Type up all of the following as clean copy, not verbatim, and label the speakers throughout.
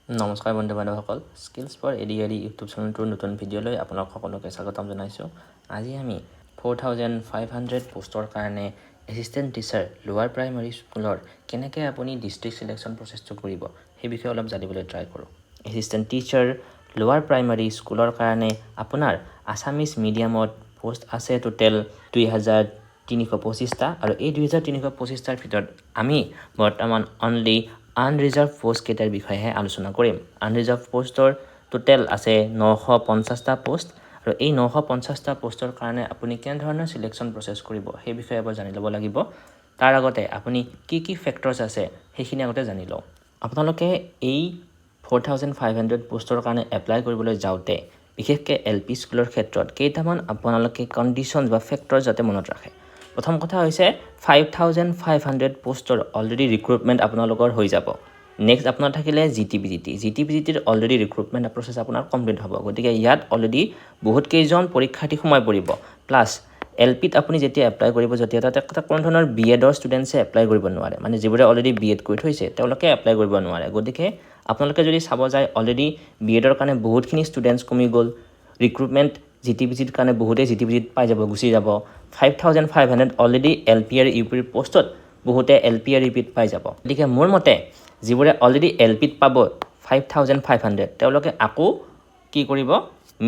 Speaker 1: নমস্কাৰ বন্ধু বান্ধৱসকল, skills for ADRE YouTube চেনেলটোৰ নতুন ভিডিঅ'লৈ আপোনালোক সকলোকে স্বাগতম জনাইছোঁ। আজি আমি 4500 পোষ্টৰ কাৰণে এছিষ্টেণ্ট টিচাৰ লোৱাৰ প্ৰাইমাৰী স্কুলৰ কেনেকৈ আপুনি ডিষ্ট্ৰিক্ট চিলেকশ্যন প্ৰচেছটো কৰিব সেই বিষয়ে অলপ জানিবলৈ ট্ৰাই কৰোঁ। এছিষ্টেণ্ট টিচাৰ লোৱাৰ প্ৰাইমাৰী স্কুলৰ কাৰণে আপোনাৰ আছামিজ মিডিয়ামত পোষ্ট আছে টোটেল 2325টা আৰু এই 2325টাৰ ভিতৰত আমি বৰ্তমান অনলি আনৰিজাৰ্ভ পোষ্ট কেইটাৰ বিষয়েহে আলোচনা কৰিম। আনৰিজাৰ্ভ পোষ্টৰ টোটেল আছে 950টা পোষ্ট আৰু এই 950টা পোষ্টৰ কাৰণে আপুনি কেনেধৰণৰ চিলেকশ্যন প্ৰচেছ কৰিব সেই বিষয়ে এবাৰ জানি ল'ব লাগিব। তাৰ আগতে আপুনি কি ফেক্টৰ্ছ আছে সেইখিনি আগতে জানি লওক। আপোনালোকে এই 4500 পোষ্টৰ কাৰণে এপ্লাই কৰিবলৈ যাওঁতে বিশেষকৈ LP স্কুলৰ ক্ষেত্ৰত কেইটামান আপোনালোকে কণ্ডিশ্যন বা ফেক্টৰ যাতে মনত ৰাখে। প্ৰথম কথা হৈছে 5500 পোষ্টৰ অলৰেডি ৰিক্ৰুটমেণ্ট আপোনালোকৰ হৈ যাব। নেক্সট আপোনাৰ থাকিলে জিটিপিজিটিৰ অলৰেডি ৰিক্ৰুটমেণ্ট প্ৰচেছ আপোনাৰ কমপ্লিট হ'ব। গতিকে ইয়াত অলৰেডি বহুত কেইজন পৰীক্ষাৰ্থী সোমাই পৰিব। প্লাছ LPত আপুনি যেতিয়া এপ্লাই কৰিব, যেতিয়া তাতে কোনো ধৰণৰ BEdৰ ষ্টুডেণ্টছে এপ্লাই কৰিব নোৱাৰে, মানে যিবোৰে অলৰেডি BEd কৰি থৈছে তেওঁলোকে এপ্লাই কৰিব নোৱাৰে। গতিকে আপোনালোকে যদি চাব যায় অলৰেডি BEdৰ কাৰণে বহুতখিনি ষ্টুডেণ্টছ কমি গ'ল। ৰিক্ৰুটমেণ্ট জিটিপিজিৰ কাৰণে বহুতেই জিটিপিজিত পাই যাব, গুচি যাব। 5500 অলৰেডি LP আৰু UPৰ পোষ্টত বহুতে LP আৰু UPত পাই যাব। গতিকে মোৰ মতে যিবোৰে অলৰেডি LPত পাব 5500 তেওঁলোকে আকৌ কি কৰিব,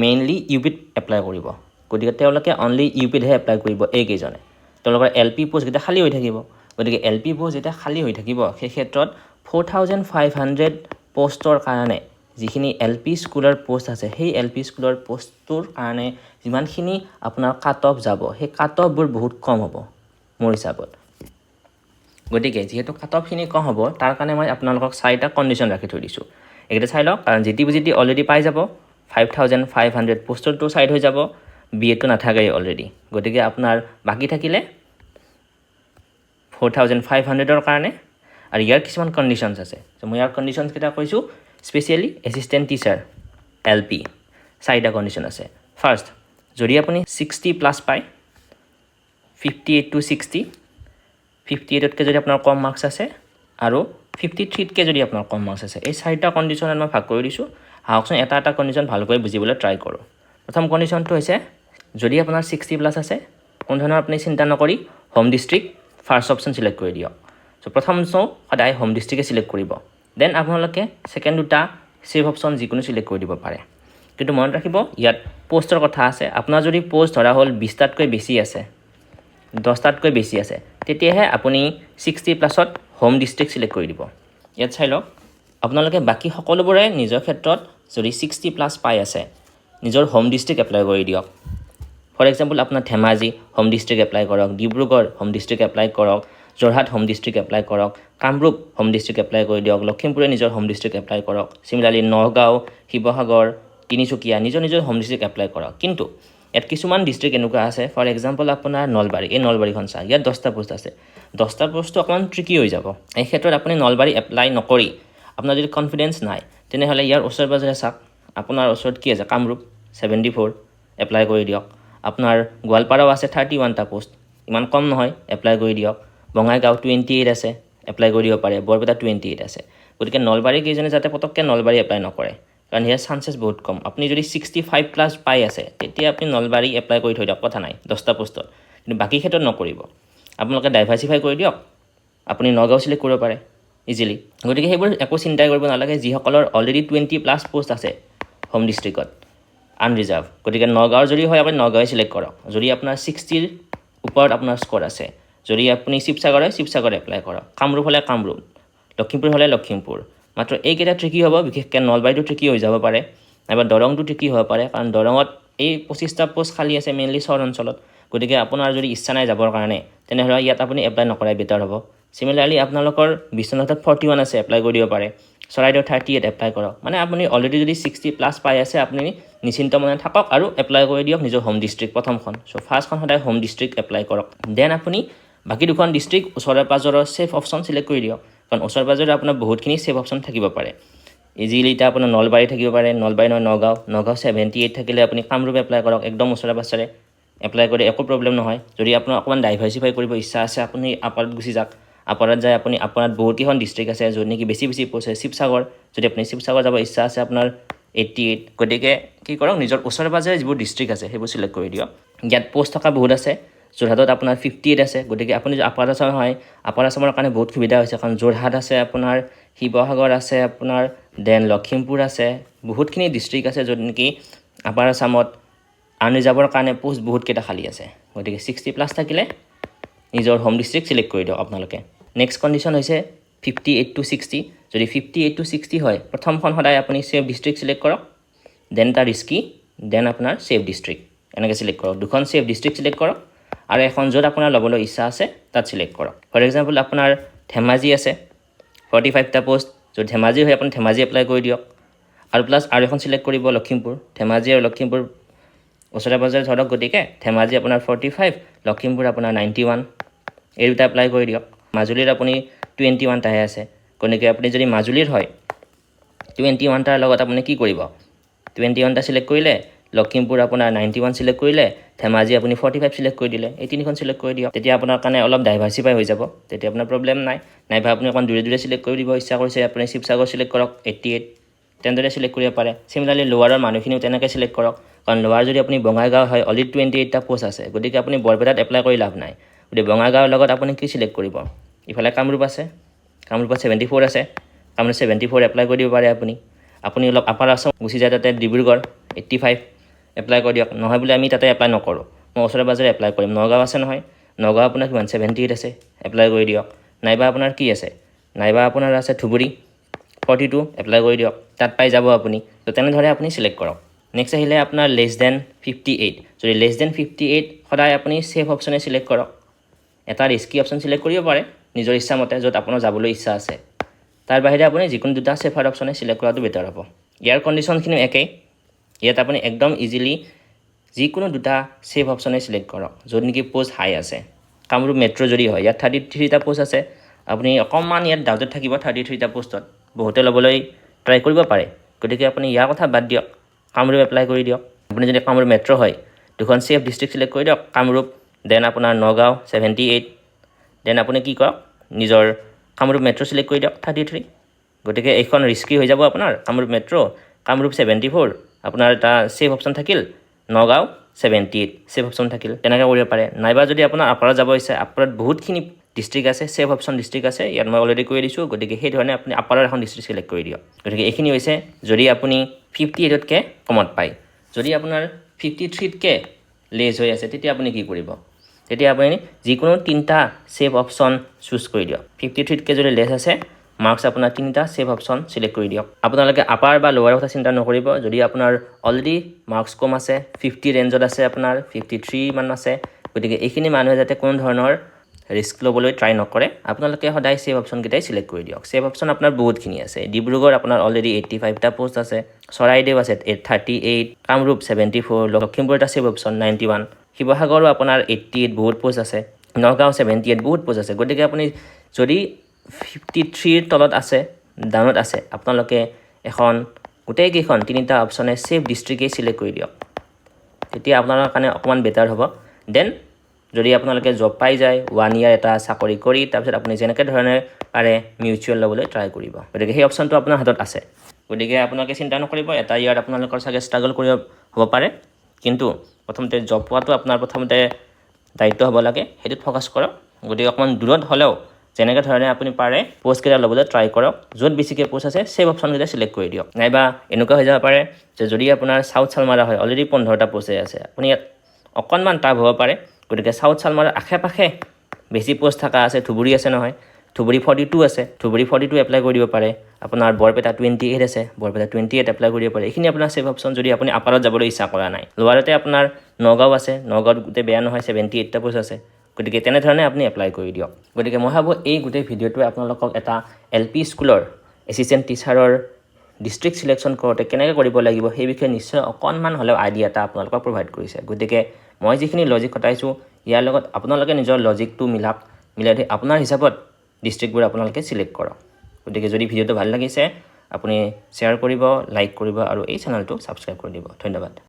Speaker 1: মেইনলি UPত এপ্লাই কৰিব। গতিকে তেওঁলোকে অনলি UPতহে এপ্লাই কৰিব। এইকেইজনে তেওঁলোকৰ LP পোষ্ট যেতিয়া খালী হৈ থাকিব, গতিকে LP পোষ্ট যেতিয়া খালী হৈ থাকিব সেই ক্ষেত্ৰত 4500 পোষ্টৰ কাৰণে যিখিনি LP স্কুলৰ পোষ্ট আছে সেই LP স্কুলৰ পোষ্টটোৰ কাৰণে যিমানখিনি আপোনাৰ কাট অফ যাব সেই কাট অফবোৰ বহুত কম হ'ব মোৰ হিচাপত। গতিকে যিহেতু কাট অফখিনি কম হ'ব তাৰ কাৰণে মই আপোনালোকক 4টা কণ্ডিশ্যন ৰাখি থৈ দিছোঁ। এইকেইটা চাই লওক, কাৰণ জিটিপিজিটি অলৰেডি পাই যাব, 5500 পোষ্টৰটো চাইড হৈ যাব, BEdটো নাথাকেই অলৰেডি। গতিকে আপোনাৰ বাকী থাকিলে 4500ৰ কাৰণে আৰু ইয়াৰ কিছুমান কণ্ডিশ্যনছ আছে। মই ইয়াৰ কণ্ডিশ্যনছকেইটা কৈছোঁ। স্পেচিয়েলি এছিষ্টেণ্ট টিচাৰ LP 4টা কণ্ডিশ্যন আছে। ফাৰ্ষ্ট, যদি আপুনি 60+ পায়, 58 to 60, 58তকৈ যদি আপোনাৰ কম মাৰ্কছ আছে আৰু 53তকৈ যদি আপোনাৰ কম মাৰ্কছ আছে, এই 4টা কণ্ডিশ্যনত মই ভাগ কৰি দিছোঁ। আহকচোন এটা কণ্ডিশ্যন ভালকৈ বুজিবলৈ ট্ৰাই কৰোঁ। প্ৰথম কণ্ডিশ্যনটো হৈছে যদি আপোনাৰ 60+ আছে, কোনো ধৰণৰ আপুনি চিন্তা নকৰি home district first option select কৰি দিয়ক। চ' প্ৰথম সদায় হোম ডিষ্ট্ৰিক্টে চিলেক্ট কৰিব। দেন আপোনালোকে ছেকেণ্ড দুটা ছেভ অপশ্যন যিকোনো চিলেক্ট কৰি দিব পাৰে। কিন্তু মনত ৰাখিব ইয়াত পোষ্টৰ কথা আছে। আপোনাৰ যদি পোষ্ট ধৰা হ'ল 20টাতকৈ বেছি আছে, 10টাতকৈ বেছি আছে, তেতিয়াহে আপুনি 60+ত হোম ডিষ্ট্ৰিক্ট চিলেক্ট কৰি দিব। ইয়াত চাই লওক, আপোনালোকে বাকী সকলোবোৰে নিজৰ ক্ষেত্ৰত যদি 60+ পাই আছে নিজৰ হোম ডিষ্ট্ৰিক্ট এপ্লাই কৰি দিয়ক। ফৰ এক্সাম্পল আপোনাৰ ধেমাজি হোম ডিষ্ট্ৰিক্ট এপ্লাই কৰক, ডিব্ৰুগড় হোম ডিষ্ট্ৰিক্ট এপ্লাই কৰক, যোৰহাট হোম ডিষ্ট্ৰিক্ট এপ্লাই কৰক, কামৰূপ হোম ডিষ্ট্ৰিক্ট এপ্লাই কৰি দিয়ক, লখিমপুৰে নিজৰ হোম ডিষ্ট্ৰিক্ট এপ্লাই কৰক, চিমিলাৰলি নগাঁও, শিৱসাগৰ, তিনিচুকীয়া নিজৰ হোম ডিষ্ট্ৰিক্ট এপ্লাই কৰক। কিন্তু ইয়াত কিছুমান ডিষ্ট্ৰিক্ট এনেকুৱা আছে, ফৰ এক্সাম্পল আপোনাৰ নলবাৰী, এই নলবাৰীখন চাওক, ইয়াত 10টা পোষ্ট আছে। 10টা পোষ্টটো অকণমান ট্ৰিকি হৈ যাব। এই ক্ষেত্ৰত আপুনি নলবাৰী এপ্লাই নকৰি, আপোনাৰ যদি কনফিডেঞ্চ নাই তেনেহ'লে ইয়াৰ ওচৰে পাজৰে চাওক। আপোনাৰ ওচৰত কি আছে, কামৰূপ 74 এপ্লাই কৰি দিয়ক। আপোনাৰ গোৱালপাৰাও আছে 31টা পোষ্ট, ইমান কম নহয়, এপ্লাই কৰি দিয়ক। বঙাইগাঁও 28 আছে, এপ্লাই কৰি দিব পাৰে। বৰপেটা 28 আছে। গতিকে নলবাৰী কেইজনে যাতে পটককৈ নলবাৰী এপ্লাই নকৰে, কাৰণ ইয়াৰ চান্সেছ বহুত কম। আপুনি যদি 65+ পাই আছে তেতিয়া আপুনি নলবাৰী এপ্লাই কৰি থৈ দিয়ক, কথা নাই 10টা পোষ্টত। কিন্তু বাকী ক্ষেত্ৰত নকৰিব। আপোনালোকে ডাইভাৰ্চিফাই কৰি দিয়ক, আপুনি নগাঁও চিলেক্ট কৰিব পাৰে ইজিলি। গতিকে সেইবোৰ একো চিন্তাই কৰিব নালাগে। যিসকলৰ অলৰেডি 20+ পোষ্ট আছে হোম ডিষ্ট্ৰিক্টত আনৰিজাৰ্ভ, গতিকে নগাঁৱৰ যদি হয় আপুনি নগাঁৱে চিলেক্ট কৰক। যদি আপোনাৰ 60ৰ ওপৰত আপোনাৰ স্ক'ৰ আছে, যদি আপুনি শিৱসাগৰ হয় শিৱসাগৰ এপ্লাই কৰক, কামৰূপ হ'লে কামৰূপ, লখিমপুৰ হ'লে লখিমপুৰ। মাত্ৰ এইকেইটা ট্ৰিকি হ'ব, বিশেষকৈ নলবাৰীটো ট্ৰিকি হৈ যাব পাৰে, নাইবা দৰংটো ট্ৰিকি হ'ব পাৰে, কাৰণ দৰঙত এই 25টা পোষ্ট খালী আছে মেইনলি চহৰ অঞ্চলত। গতিকে আপোনাৰ যদি ইচ্ছা নাই যাবৰ কাৰণে তেনেহ'লে ইয়াত আপুনি এপ্লাই নকৰাই বেটাৰ হ'ব। চিমিলাৰলি আপোনালোকৰ বিশ্বনাথত 41 আছে, এপ্লাই কৰি দিব পাৰে। চৰাইদেউ 38 এপ্লাই কৰক। মানে আপুনি অলৰেডি যদি 60+ পাই আছে আপুনি নিশ্চিন্ত মনে থাকক আৰু এপ্লাই কৰি দিয়ক নিজৰ হোম ডিষ্ট্ৰিক্ট প্ৰথমখন। চ' ফাৰ্ষ্টখন সদায় হোম ডিষ্ট্ৰিক্ট এপ্লাই কৰক। দেন আপুনি বাকী দুখন ডিষ্ট্ৰিক্ট ওচৰে পাজৰৰ ছেফ অপশ্যন চিলেক্ট কৰি দিয়ক, কাৰণ ওচৰে পাজৰে আপোনাৰ বহুতখিনি ছেফ অপশ্যন থাকিব পাৰে। ইজিলি এতিয়া আপোনাৰ নলবাৰী থাকিব পাৰে, নলবাৰী নহয় নগাঁও 78 থাকিলে আপুনি কামৰূপ এপ্লাই কৰক, একদম ওচৰে পাজৰে এপ্লাই কৰি একো প্ৰব্লেম নহয়। যদি আপোনাৰ অকণমান ডাইভাৰ্চিফাই কৰিব ইচ্ছা আছে আপুনি আপাৰত গুচি যাওক, আপাৰত যায় আপুনি আপোনাৰ বহুতকেইখন ডিষ্ট্ৰিক্ট আছে য'ত নেকি বেছি পোষ্ট আছে শিৱসাগৰ যদি আপুনি শিৱসাগৰ যাব ইচ্ছা আছে আপোনাৰ 88 গতিকে কি কৰক নিজৰ ওচৰে পাজৰে যিবোৰ ডিষ্ট্ৰিক্ট আছে সেইবোৰ চিলেক্ট কৰি দিয়ক ইয়াত পোষ্ট থকা বহুত আছে যোৰহাটত আপোনাৰ 58 আছে গতিকে আপুনি যদি আপাৰ আছাম হয় আপাৰ আছামৰ কাৰণে বহুত সুবিধা হৈছে কাৰণ যোৰহাট আছে আপোনাৰ শিৱসাগৰ আছে আপোনাৰ দেন লখিমপুৰ আছে বহুতখিনি ডিষ্ট্ৰিক্ট আছে য'ত নেকি আপাৰ আছামত আনৰিজাৰ্ভৰ কাৰণে পোষ্ট বহুতকেইটা খালী আছে গতিকে 60+ থাকিলে নিজৰ হোম ডিষ্ট্ৰিক্ট চিলেক্ট কৰি দিয়ক আপোনালোকে নেক্সট কণ্ডিশ্যন হৈছে 58 to 60 যদি 58 to 60 হয় প্ৰথমখন সদায় আপুনি সেভ ডিষ্ট্ৰিক্ট চিলেক্ট কৰক দেন তাৰ ৰিস্কি দেন আপোনাৰ সেভ ডিষ্ট্ৰিক্ট এনেকৈ চিলেক্ট কৰক দুখন সেভ ডিষ্ট্ৰিক্ট চিলেক্ট কৰক আৰু এখন য'ত আপোনাৰ ল'বলৈ ইচ্ছা আছে তাত চিলেক্ট কৰক ফৰ এক্সাম্পল আপোনাৰ ধেমাজি আছে 45টা পোষ্ট যদি ধেমাজি হয় আপুনি ধেমাজি এপ্লাই কৰি দিয়ক আৰু প্লাছ আৰু এখন চিলেক্ট কৰিব লখিমপুৰ ধেমাজি আৰু লখিমপুৰ ওচৰে পাজৰে ধৰক গতিকে ধেমাজি আপোনাৰ 45 লখিমপুৰ আপোনাৰ 91 এই দুটা এপ্লাই কৰি দিয়ক মাজুলীৰ আপুনি 21টাহে আছে গতিকে আপুনি যদি মাজুলীৰ হয় 21টাৰ লগত আপুনি কি কৰিব 21টা চিলেক্ট কৰিলে লখিমপুৰ আপোনাৰ 91 চিলেক্ট কৰিলে ধেমাজি আপুনি 45 চিলেক্ট কৰি দিলে এই তিনিখন চিলেক্ট কৰি দিয়ক তেতিয়া আপোনাৰ কাৰণে অলপ ডাইভাৰ্চিফাই হৈ যাব তেতিয়া আপোনাৰ প্ৰব্লেম নাই নাইবা আপুনি অকণ দূৰে চিলেক্ট কৰি দিব ইচ্ছা কৰিছে আপুনি শিৱসাগৰ চিলেক্ট কৰক 88 তেনেদৰে চিলেক্ট কৰিব পাৰে চিমিলাৰলি লোৱাৰৰ মানুহখিনিও তেনেকৈ চিলেক্ট কৰক কাৰণ লোৱাৰ যদি আপুনি বঙাইগাঁও হয় অলৰেডি 28টা পোষ্ট আছে গতিকে আপুনি বৰপেটাত এপ্লাই কৰি লাভ নাই গতিকে বঙাইগাঁৱৰ লগত আপুনি কি চিলেক্ট কৰিব ইফালে কামৰূপ আছে কামৰূপত 74 আছে কামৰূপ 74 এপ্লাই কৰি দিব পাৰে আপুনি অলপ আপাৰ আছাম গুচি যায় তাতে ডিব্ৰুগড় 85 এপ্লাই কৰি দিয়ক নহয় বুলি আমি তাতে এপ্লাই নকৰোঁ মই ওচৰে পাজৰে এপ্লাই কৰিম নগাঁও আছে নহয় নগাঁও আপোনাৰ কিমান 78 আছে এপ্লাই কৰি দিয়ক নাইবা আপোনাৰ কি আছে নাইবা আপোনাৰ আছে ধুবুৰী 42 এপ্লাই কৰি দিয়ক তাত পাই যাব আপুনি তো তেনেদৰে আপুনি চিলেক্ট কৰক নেক্সট আহিলে আপোনাৰ লেছ দেন 58 যদি লেছ দেন 58 সদায় আপুনি সেভ অপশ্যনে চিলেক্ট কৰক এটা ৰিস্কি অপশ্যন চিলেক্ট কৰিব পাৰে নিজৰ ইচ্ছামতে য'ত আপোনাৰ যাবলৈ ইচ্ছা আছে তাৰ বাহিৰে আপুনি যিকোনো দুটা সেফাৰ অপশ্যনে চিলেক্ট কৰাটো বেটাৰ হ'ব ইয়াৰ কণ্ডিশ্যনখিনি একেই ইয়াত আপুনি একদম ইজিলি যিকোনো দুটা সেভ অপশ্যনে চিলেক্ট কৰক য'ত নেকি পোষ্ট হাই আছে কামৰূপ মেট্ৰ' যদি হয় ইয়াত 33টা পোষ্ট আছে আপুনি অকণমান ইয়াত ডাউটত থাকিব 33টা পোষ্টত বহুতে ল'বলৈ ট্ৰাই কৰিব পাৰে গতিকে আপুনি ইয়াৰ কথা বাদ দিয়ক কামৰূপ এপ্লাই কৰি দিয়ক আপুনি যদি কামৰূপ মেট্ৰ' হয় দুখন সেভ ডিষ্ট্ৰিক্ট চিলেক্ট কৰি দিয়ক কামৰূপ দেন আপোনাৰ নগাঁও 78 দেন আপুনি কি কৰক নিজৰ কামৰূপ মেট্ৰ' চিলেক্ট কৰি দিয়ক 33 গতিকে এইখন ৰিস্কি হৈ যাব আপোনাৰ কামৰূপ মেট্ৰ' কামৰূপ 74 আপোনাৰ এটা সেভ অপশ্যন থাকিল নগাঁও 78 সেভ অপশ্যন থাকিল তেনেকৈ কৰিব পাৰে নাইবা যদি আপোনাৰ আপাৰত যাব ইচ্ছা আপাৰত বহুতখিনি ডিষ্ট্ৰিক্ট আছে সেভ অপশ্যন ডিষ্ট্ৰিক্ট আছে ইয়াত মই অলৰেডি কৈ দিছোঁ গতিকে সেই ধৰণে আপুনি আপাৰৰ এখন ডিষ্ট্ৰিক্ট চিলেক্ট কৰি দিয়ক গতিকে এইখিনি হৈছে যদি আপুনি 58তকৈ কমত পায় যদি আপোনাৰ 53তকৈ লেছ হৈ আছে তেতিয়া আপুনি কি কৰিব তেতিয়া আপুনি যিকোনো তিনিটা সেভ অপশ্যন চুজ কৰি দিয়ক 53তকৈ যদি লেছ আছে মাৰ্কছ আপোনাৰ তিনিটা সেভ অপশ্যন চিলেক্ট কৰি দিয়ক আপোনালোকে আপাৰ বা লোৱাৰ কথা চিন্তা নকৰিব যদি আপোনাৰ অলৰেডি মাৰ্কছ কম আছে 50 ৰেঞ্জত আছে আপোনাৰ 53 মান আছে গতিকে এইখিনি মানুহে যাতে কোনো ধৰণৰ ৰিস্ক ল'বলৈ ট্ৰাই নকৰে আপোনালোকে সদায় সেভ অপশ্যনকেইটাই চিলেক্ট কৰি দিয়ক সেভ অপশ্যন আপোনাৰ বহুতখিনি আছে ডিব্ৰুগড় আপোনাৰ অলৰেডি 85টা পোষ্ট আছে চৰাইদেউ আছে 38 কামৰূপ 74 লখিমপুৰ এটা সেভ অপশ্যন 91 শিৱসাগৰো আপোনাৰ 88 বহুত পোষ্ট আছে নগাঁও 78 বহুত পোষ্ট আছে গতিকে আপুনি যদি 53ৰ তলত আছে ডাউনত আছে আপোনালোকে এখন গোটেইকেইখন তিনিটা অপশ্যনে সেভ ডিষ্ট্ৰিক্টেই চিলেক্ট কৰি দিয়ক তেতিয়া আপোনাৰ কাৰণে অকণমান বেটাৰ হ'ব দেন যদি আপোনালোকে জব পাই যায় 1 ইয়াৰ এটা চাকৰি কৰি তাৰপিছত আপুনি যেনেকৈ ধৰণে পাৰে মিউচুৱেল ল'বলৈ ট্ৰাই কৰিব গতিকে সেই অপশ্যনটো আপোনাৰ হাতত আছে গতিকে আপোনালোকে চিন্তা নকৰিব এটা ইয়াত আপোনালোকৰ চাগে ষ্ট্ৰাগল কৰিব হ'ব পাৰে কিন্তু প্ৰথমতে জব পোৱাটো আপোনাৰ প্ৰথমতে দায়িত্ব হ'ব লাগে সেইটোত ফ'কাছ কৰক গতিকে অকণমান দূৰত হ'লেও যেনেকৈ ধৰণে আপুনি পাৰে পোষ্টকেইটা ল'বলৈ ট্ৰাই কৰক য'ত বেছিকৈ পোষ্ট আছে সেভ অপশ্যনকেইটা চিলেক্ট কৰি দিয়ক নাইবা এনেকুৱা হৈ যাব পাৰে যে যদি আপোনাৰ চাউথ চালমাৰা হয় অলৰেডি 15টা পোষ্টে আছে আপুনি ইয়াত অকণমান টাফ হ'ব পাৰে গতিকে চাউথ চালমাৰাৰ আশে পাশে বেছি পোষ্ট থকা আছে ধুবুৰী আছে নহয় ধুবুৰী 42 আছে ধুবুৰী 42 এপ্লাই কৰি দিব পাৰে আপোনাৰ বৰপেটা 28 আছে বৰপেটা 28 এপ্লাই কৰিব পাৰে এইখিনি আপোনাৰ সেভ অপশ্যন যদি আপুনি আপাৰত যাবলৈ ইচ্ছা কৰা নাই লোৱাৰতে আপোনাৰ নগাঁও আছে নগাঁৱত গোটেই বেয়া নহয় 78টা পোষ্ট আছে গতিকে তেনেধৰণে আপুনি এপ্লাই কৰি দিয়ক গতিকে মই ভাবোঁ এই গোটেই ভিডিঅ'টোৱে আপোনালোকক এটা LP স্কুলৰ এছিষ্টেণ্ট টিচাৰৰ ডিষ্ট্ৰিক্ট চিলেকশ্যন কৰোঁতে কেনেকৈ কৰিব লাগিব সেই বিষয়ে নিশ্চয় অকণমান হ'লেও আইডিয়া এটা আপোনালোকক প্ৰভাইড কৰিছে গতিকে মই যিখিনি লজিক কটাইছোঁ ইয়াৰ লগত আপোনালোকে নিজৰ লজিকটো মিলাই আপোনাৰ হিচাপত ডিষ্ট্ৰিক্টবোৰ আপোনালোকে চিলেক্ট কৰক গতিকে যদি ভিডিঅ'টো ভাল লাগিছে আপুনি শ্বেয়াৰ কৰিব লাইক কৰিব আৰু এই চেনেলটো ছাবস্ক্ৰাইব কৰি দিব ধন্যবাদ